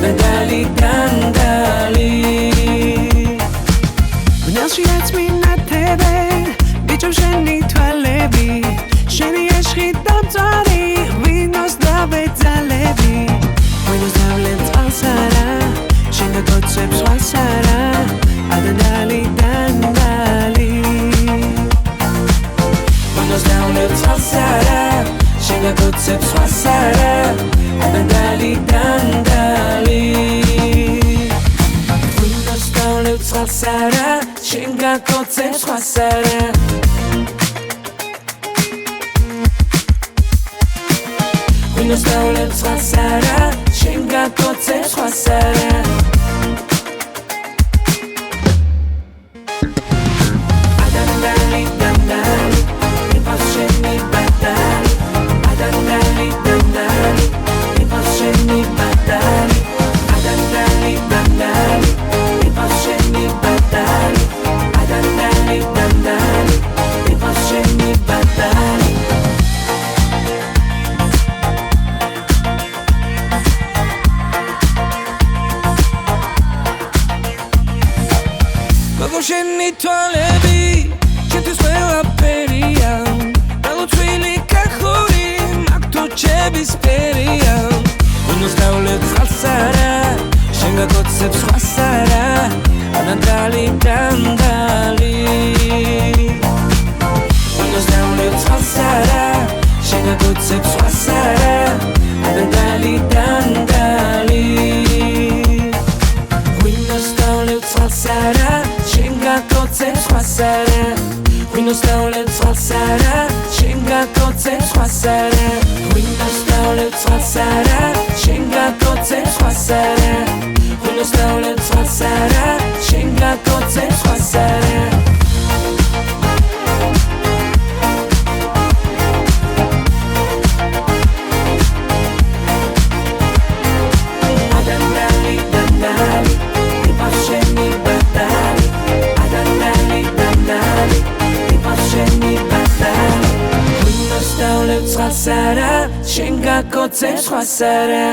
Adandali dandali Vnelში აწმინათებე ბიჭო შენი თვალები შენი ეშხი დამწარი ღვინოს დავეძალები ღვინოს დავლებ წყალსარა შენ გაგოცებ სხვასარა Adandali dandali ღვინოს დავლებ წყალსარა შენ გაგოცებ სხვასარა Adandali dandali ღვინოს დავლებ წყალსარა შენ გაგოცებ სხვასარა ღვინოს დავლებ წყალსარა შენ გაგოცებ სხვასარა Adandali dandali იფას შენი ბატალი Adandali dandali იფას შენი ბატალი Adandali dandali იფას შენი ბატალი Adandali dandali იფას შენი ბატალი შენი თვალები შეთვის ყველაფერია დალოცვილი კახური მაგ თუ ჩების ფერია ღვინოს დავლებ წყალსარა შენ გაგოცებ სხვასარა Adandali dandali ღვინოს დავლებ წყალსარა შენ გაგოცებ სხვასარა Adandali dandali ღვინოს დავლებ წყალსარა შენ გაგოცებ სხვასარა ღვინოს დავლებ წყალსარა შენ გაგოცებ სხვასარა ღვინოს დავლებ წყალსარა შენ გაგოცებ სხვასარა ღვინოს დავლებ წყალსარა შენ გაგოცებ სხვასარა Adandali dandali იფას შენი ბატალი Adandali dandali იფას შენი ბატალი ღვინოს დავლებ წყალსარა შენ გაგოცებ სხვასარა